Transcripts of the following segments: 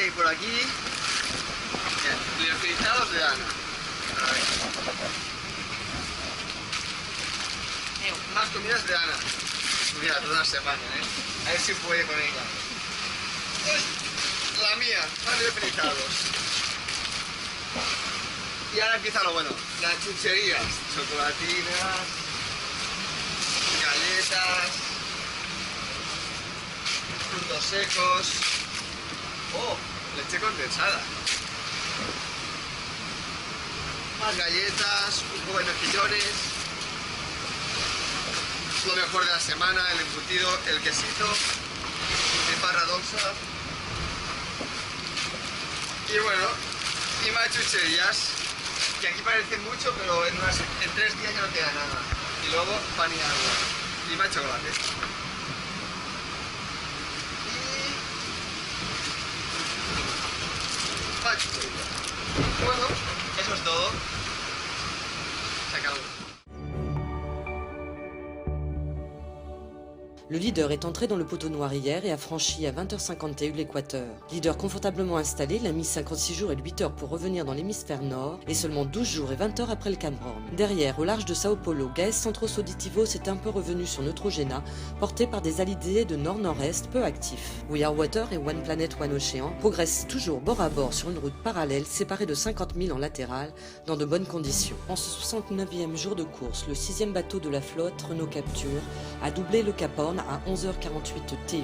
hay por aquí. Bien, liofilizados de lana. Más comidas de Ana. Mira, toda una semana, A ver si puede con ella. La mía, más liofilizados. Y ahora empieza lo bueno, las chucherías, chocolatinas, galletas, frutos secos. Oh, leche condensada. Más galletas, un poco de mejillones. Lo mejor de la semana, el embutido, el quesito, el barra dolsa. Y bueno, y más chucherías, que aquí parecen mucho, pero en 3 días ya no queda nada. Y luego pan y agua. Y más chocolate. Y más chucherías. Bueno, eso es todo. Se acabó. Le leader est entré dans le poteau noir hier et a franchi à 20h51 l'équateur. Leader confortablement installé, il a mis 56 jours et 8 heures pour revenir dans l'hémisphère nord et seulement 12 jours et 20 heures après le Cap Horn. Derrière, au large de Sao Paulo, Gaes Centros Auditivos est un peu revenu sur Neutrogena, porté par des alizés de nord-nord-est peu actifs. We Are Water et One Planet One Ocean progressent toujours bord à bord sur une route parallèle séparée de 50 000 en latéral dans de bonnes conditions. En ce 69e jour de course, le 6e bateau de la flotte, Renault Capture, a doublé le Cap Horn à 11h48 TU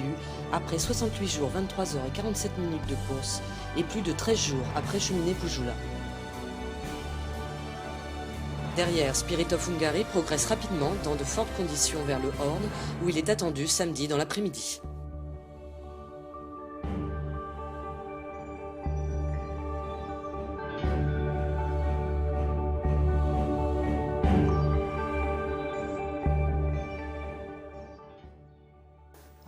après 68 jours, 23 heures et 47 minutes de course et plus de 13 jours après Cheminée Pujula. Derrière, Spirit of Hungary progresse rapidement dans de fortes conditions vers le Horn où il est attendu samedi dans l'après-midi.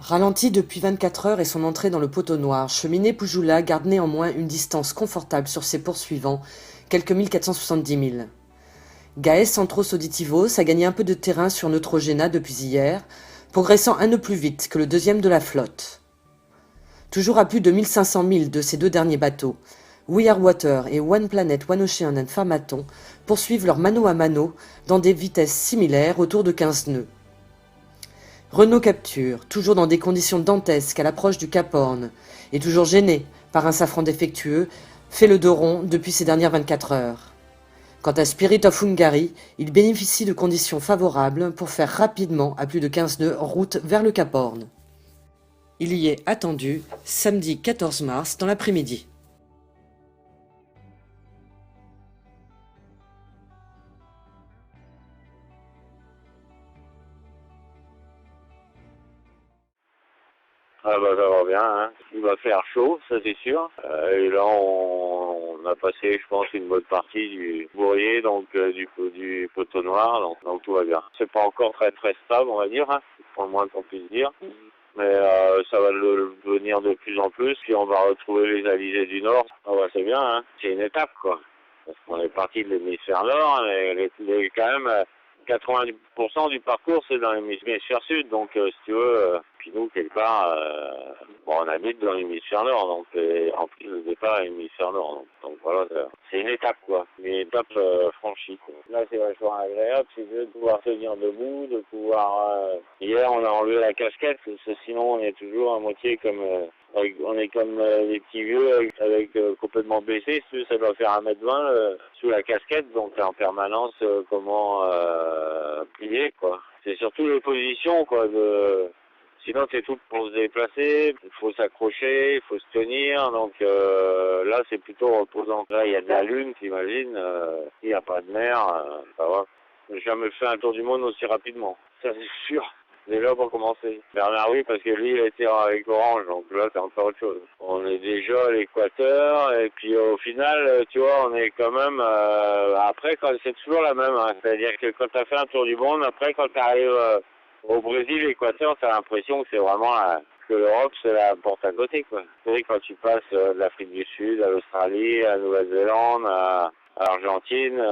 Ralenti depuis 24 heures et son entrée dans le poteau noir, Cheminée Pujula garde néanmoins une distance confortable sur ses poursuivants, quelques 1470 000. Gaes Centros Auditivos a gagné un peu de terrain sur Neutrogena depuis hier, progressant un nœud plus vite que le deuxième de la flotte. Toujours à plus de 1500 000 de ces deux derniers bateaux, We Are Water et One Planet One Ocean and Farmaton poursuivent leur mano à mano dans des vitesses similaires autour de 15 nœuds. Renault Capture, toujours dans des conditions dantesques à l'approche du Cap Horn, et toujours gêné par un safran défectueux, fait le dos rond depuis ces dernières 24 heures. Quant à Spirit of Hungary, il bénéficie de conditions favorables pour faire rapidement, à plus de 15 nœuds, route vers le Cap Horn. Il y est attendu samedi 14 mars dans l'après-midi. Ah bah ça va bien, hein. Il va faire chaud, ça c'est sûr. Et là on a passé, je pense, une bonne partie du bourrier, donc du poteau noir, donc tout va bien. C'est pas encore très très stable, on va dire, hein, pour le moins qu'on puisse dire. Mais ça va le devenir de plus en plus, puis on va retrouver les alizés du nord. Ah bah c'est bien, hein. C'est une étape quoi. Parce qu'on est parti de l'hémisphère nord, mais quand même 90% du parcours c'est dans l'hémisphère sud, donc si tu veux, puis nous quelque part, on habite dans l'hémisphère nord, donc en plus le départ est l'hémisphère nord, donc voilà, c'est une étape quoi, une étape franchie quoi. Là c'est vachement agréable, c'est de pouvoir tenir debout, de pouvoir. Hier on a enlevé la casquette, parce que sinon on est toujours à moitié comme. On est comme les petits vieux avec complètement baissé, ça doit faire 1m20 sous la casquette, donc en permanence comment plier quoi. C'est surtout les positions quoi, sinon c'est tout pour se déplacer, il faut s'accrocher, il faut se tenir, donc là c'est plutôt reposant. Là il y a de la lune, t'imagines, il n'y a pas de mer, ça va. J'ai jamais fait un tour du monde aussi rapidement, ça c'est sûr. Déjà pour commencer. Bernard oui parce que lui il était avec Orange, donc là c'est encore autre chose. On est déjà à l'équateur et puis au final tu vois on est quand même après quand c'est toujours la même, hein. C'est-à-dire que quand tu as fait un tour du monde, après quand tu arrives au Brésil, l'équateur, tu as l'impression que c'est vraiment que l'Europe c'est la porte à côté quoi. Tu sais quand tu passes de l'Afrique du Sud à l'Australie, à la Nouvelle-Zélande, Argentine,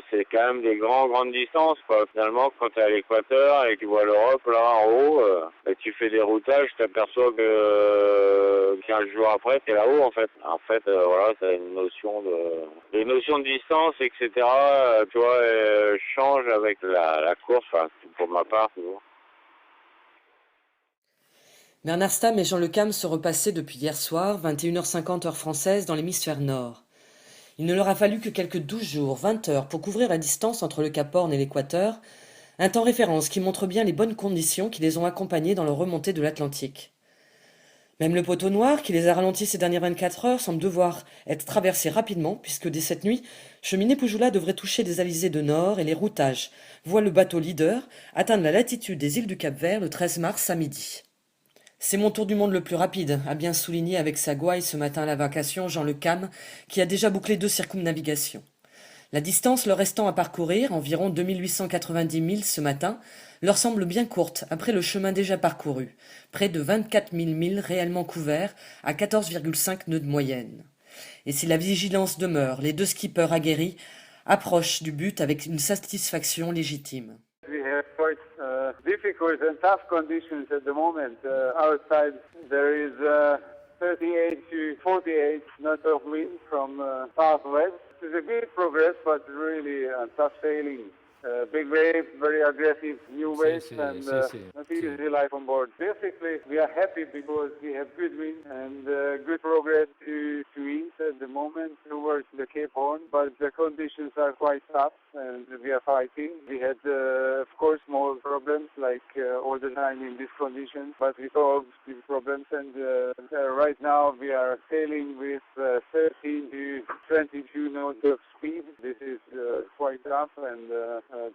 c'est quand même des grandes distances, quoi. Finalement, quand tu es à l'équateur et que tu vois l'Europe là en haut, et tu fais des routages, tu t'aperçois que 15 jours après, tu es là-haut en fait. En fait, voilà, c'est une notion de distance, etc. Tu vois, change avec la course, enfin, pour ma part, toujours. Bernard Stamm et Jean Le Cam se repassaient depuis hier soir, 21h50 heure française, dans l'hémisphère nord. Il ne leur a fallu que quelques 12 jours, 20 heures, pour couvrir la distance entre le Cap Horn et l'équateur, un temps référence qui montre bien les bonnes conditions qui les ont accompagnés dans leur remontée de l'Atlantique. Même le poteau noir, qui les a ralentis ces dernières 24 heures, semble devoir être traversé rapidement, puisque dès cette nuit, Cheminée Poujoula devrait toucher des alizés de nord et les routages voient le bateau leader atteindre la latitude des îles du Cap-Vert le 13 mars à midi. C'est mon tour du monde le plus rapide, a bien souligné avec sa gouaille ce matin à la vacation Jean Le Cam, qui a déjà bouclé 2 circumnavigations. La distance leur restant à parcourir, environ 2890 milles ce matin, leur semble bien courte après le chemin déjà parcouru, près de 24 000 milles réellement couverts à 14,5 nœuds de moyenne. Et si la vigilance demeure, les 2 skippers aguerris approchent du but avec une satisfaction légitime. We have quite difficult and tough conditions at the moment. Outside there is 38 to 48 knots of wind from southwest. It's a good progress, but really tough sailing. Big waves, very aggressive new waves, and not easy life on board. Basically, we are happy because we have good wind and good progress to east at the moment towards the Cape Horn, but the conditions are quite tough and we are fighting. We had, of course, more problems like all the time in these conditions, but we solved these problems, and right now we are sailing with 13 to 22 knots of speed. This is quite tough, and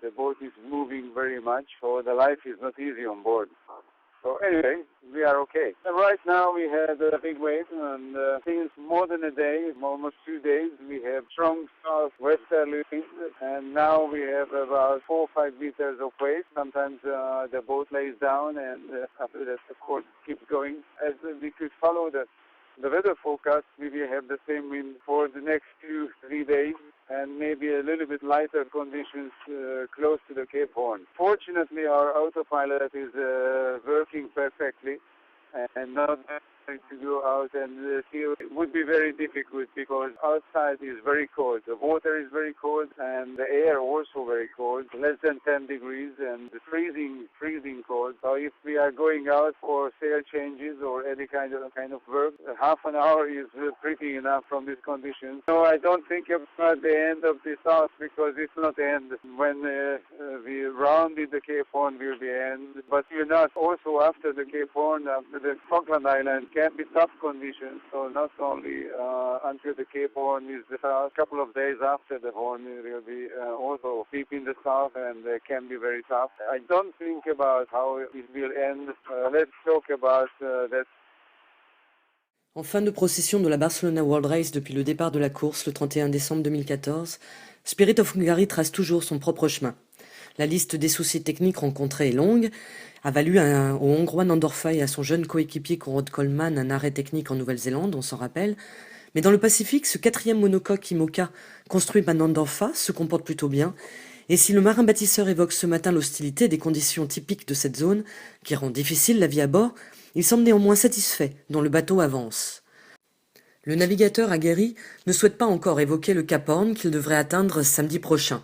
the boat is moving very much, so the life is not easy on board. So anyway, we are okay. And right now we had a big wave, and since more than a day, almost 2 days, we have strong southwesterly wind, and now we have about 4 or 5 meters of wave. Sometimes the boat lays down, and after that, of course, keeps going. As we could follow the weather forecast, we will have the same wind for the next 2-3 days, and maybe a little bit lighter conditions close to the Cape Horn. Fortunately, our autopilot is working perfectly, and not to go out and see it would be very difficult because outside is very cold. The water is very cold and the air also very cold, less than 10 degrees and freezing cold. So if we are going out for sail changes or any kind of work, half an hour is pretty enough from these conditions. So I don't think about the end of this task because it's not the end. When we rounded the Cape Horn will be end, but we're not also after the Cape Horn, after the Falkland Island can be tough conditions. So not only until the Cape Horn is a couple of days after the Horn will be also deep in the south and can be very tough. I don't think about how it will end. Let's talk about that. En fin de procession de la Barcelona World Race depuis le départ de la course le 31 décembre 2014, Spirit of Hungary trace toujours son propre chemin. La liste des soucis techniques rencontrés est longue, a valu au Hongrois Nandorfa et à son jeune coéquipier Conrad Coleman un arrêt technique en Nouvelle-Zélande, on s'en rappelle. Mais dans le Pacifique, ce 4e monocoque IMOCA construit par Nandorfa se comporte plutôt bien. Et si le marin bâtisseur évoque ce matin l'hostilité des conditions typiques de cette zone, qui rend difficile la vie à bord, il semble néanmoins satisfait, dont le bateau avance. Le navigateur aguerri ne souhaite pas encore évoquer le Cap Horn qu'il devrait atteindre samedi prochain.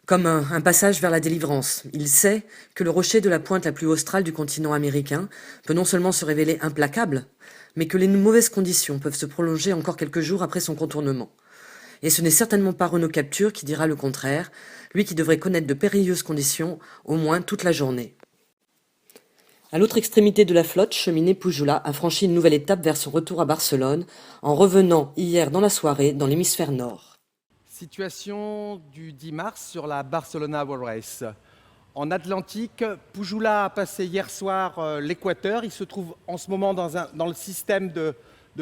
Comme un passage vers la délivrance, il sait que le rocher de la pointe la plus australe du continent américain peut non seulement se révéler implacable, mais que les mauvaises conditions peuvent se prolonger encore quelques jours après son contournement. Et ce n'est certainement pas Renaud Capture qui dira le contraire, lui qui devrait connaître de périlleuses conditions au moins toute la journée. À l'autre extrémité de la flotte, Cheminée Poujoula a franchi une nouvelle étape vers son retour à Barcelone, en revenant hier dans la soirée dans l'hémisphère nord. Situation du 10 mars sur la Barcelona World Race. En Atlantique, Poujoula a passé hier soir l'équateur. Il se trouve en ce moment dans le système de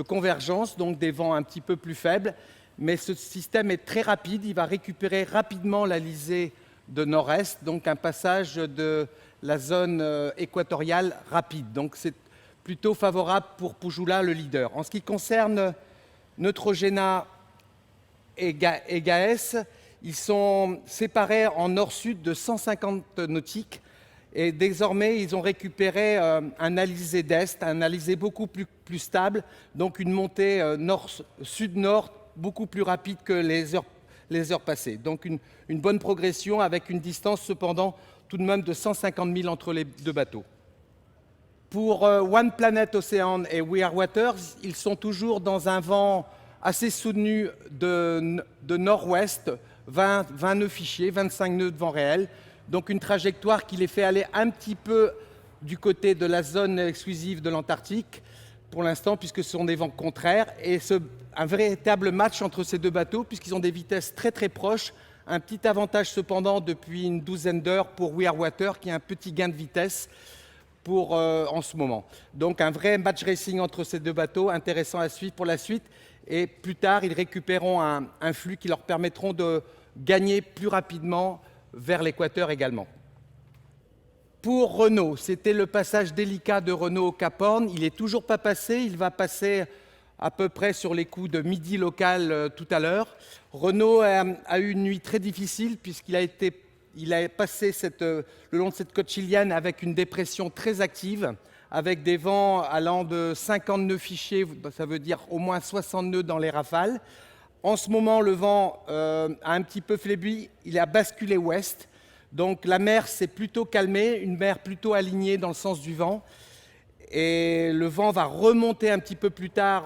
convergence, donc des vents un petit peu plus faibles. Mais ce système est très rapide. Il va récupérer rapidement l'alizé de nord-est, donc un passage de la zone équatoriale rapide. Donc c'est plutôt favorable pour Poujoula, le leader. En ce qui concerne Neutrogena et Gaès, ils sont séparés en nord-sud de 150 nautiques. Et désormais, ils ont récupéré un alizé d'est, un alizé beaucoup plus stable, donc une montée sud-nord beaucoup plus rapide que les heures passées. Donc une bonne progression avec une distance cependant tout de même de 150 000 entre les deux bateaux. Pour One Planet Ocean et We Are Waters, ils sont toujours dans un vent assez soutenu de nord-ouest, 20 nœuds fichiers, 25 nœuds de vent réel. Donc une trajectoire qui les fait aller un petit peu du côté de la zone exclusive de l'Antarctique pour l'instant, puisque ce sont des vents contraires. Et un véritable match entre ces deux bateaux, puisqu'ils ont des vitesses très très proches. Un petit avantage cependant depuis une douzaine d'heures pour We Are Water, qui a un petit gain de vitesse en ce moment. Donc un vrai match racing entre ces deux bateaux, intéressant à suivre pour la suite. Et plus tard, ils récupéreront un flux qui leur permettront de gagner plus rapidement vers l'équateur également. Pour Renault, c'était le passage délicat de Renault au Cap Horn. Il n'est toujours pas passé, il va passer à peu près sur les coups de midi local tout à l'heure. Renault a eu une nuit très difficile puisqu'il a passé le long de cette côte chilienne avec une dépression très active, avec des vents allant de 50 nœuds fichiers, ça veut dire au moins 60 nœuds dans les rafales. En ce moment, le vent a un petit peu flébi, il a basculé ouest. Donc la mer s'est plutôt calmée, une mer plutôt alignée dans le sens du vent. Et le vent va remonter un petit peu plus tard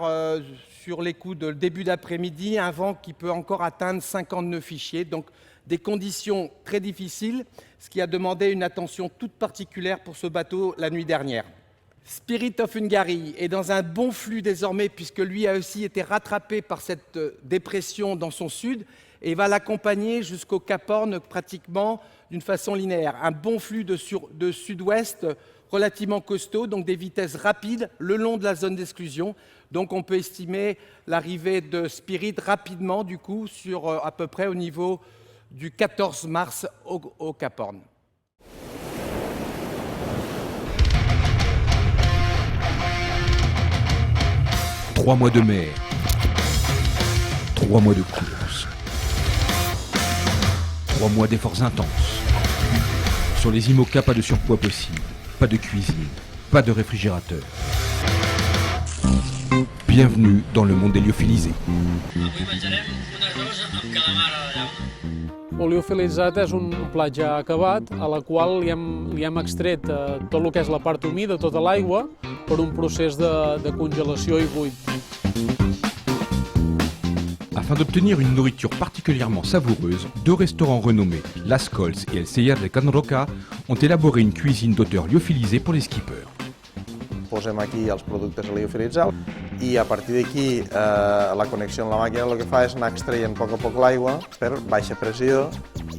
sur les coups de début d'après-midi, un vent qui peut encore atteindre 50 nœuds fichiers. Donc des conditions très difficiles, ce qui a demandé une attention toute particulière pour ce bateau la nuit dernière. Spirit of Hungary est dans un bon flux désormais puisque lui a aussi été rattrapé par cette dépression dans son sud et va l'accompagner jusqu'au Cap Horn pratiquement d'une façon linéaire. Un bon flux de sud-ouest relativement costaud, donc des vitesses rapides le long de la zone d'exclusion. Donc on peut estimer l'arrivée de Spirit rapidement du coup sur à peu près au niveau du 14 mars au Cap Horn. Trois mois de mer, 3 mois de course, 3 mois d'efforts intenses. Sur les IMOCA, pas de surpoids possible, pas de cuisine, pas de réfrigérateur. Bienvenue dans le monde des liofilizés. El liofilitzat és un plat ja acabat a la qual li hem extret tot el que és la part humida, tota l'aigua, per un procés de congelació i buit. Afin d'obtenir une nourriture particulièrement savoureuse, 2 restaurants renommés, Las Cols et El Sellar de Can Roca, ont élaboré une cuisine d'auteur liophilisée pour les skippers. Posem aquí els productes a liofilitzar i a partir d'aquí la connexió amb la màquina el que fa és anar extraient a poc l'aigua per baixa pressió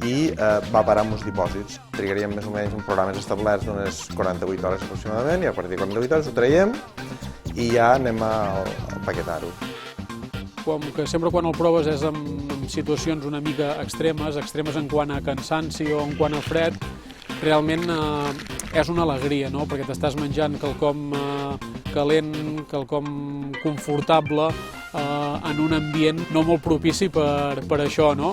i va parar amb uns dipòsits. Trigaríem més o menys en programes establerts d'unes 48 hores aproximadament i a partir de 48 hores ho traiem i ja anem a empaquetar-ho. Com que sempre quan el proves és en situacions una mica extremes en quant a cansanci o en quant a fred, realment és una alegria, no? Perquè t'estàs menjant quelcom calent, quelcom confortable en un ambient no molt propici per això, no?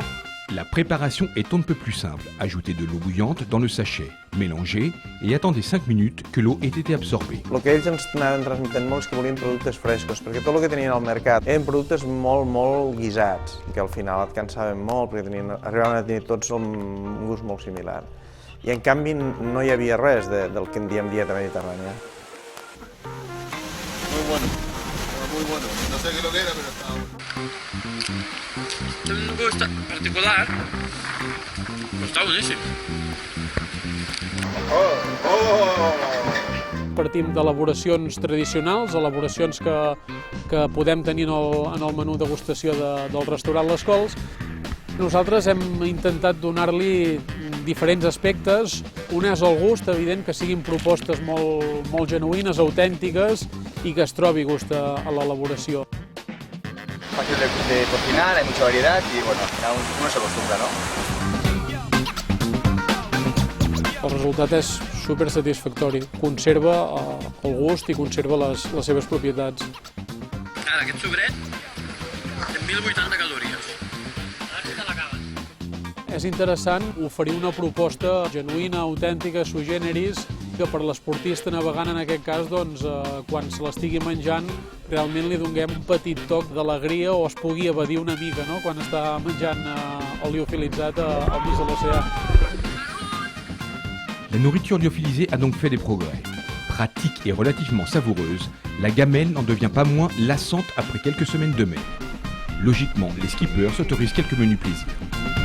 La préparation est on ne peut plus simple. Ajoutez de l'eau bouillante dans le sachet, mélangez et attendez 5 minutes que l'eau ait été absorbée. El que ells ens anaven transmetent molt és que volien productes frescos, perquè tot el que tenien al mercat eren productes molt guisats, que al final et cansaven molt perquè arribaven a tenir tots un gust molt similar. I en canvi no hi havia res del que en diem dieta mediterrània. Muy bueno. No sé qué es lo que era, pero estaba bueno. Tiene un gusto particular, pero está buenísimo. Partim d'elaboracions tradicionals, elaboracions que podem tenir en el menú degustació del restaurant Les Cols. Nosaltres hem intentat donar-li diferents aspectes. Un és el gust, evident, que siguin propostes molt genuïnes, autèntiques i que es trobi gust a l'elaboració. Fácil de cocinar, hay mucha variedad y bueno, al final uno se acostumbra, ¿no? El resultat és super satisfactori. Conserva el gust i conserva les seves propietats. Ara, aquest sobret té 1.080 calories. és interessant oferir una proposta genuïna, autèntica, sui generis, que per l'esportista navegant en aquest cas, doncs, quan se l'estigui menjant, realment li donem un petit toc d'alegria o es pugui evadir una mica, no?, quan està menjant el liofilitzat al mig de l'oceà. La nourriture lyophilisée a donc fait des progrès. Pratique et relativement savoureuse, la gamelle n'en devient pas moins lassante après quelques semaines de mer. Logiquement, les skippers s'autorisent quelques menus plaisirs.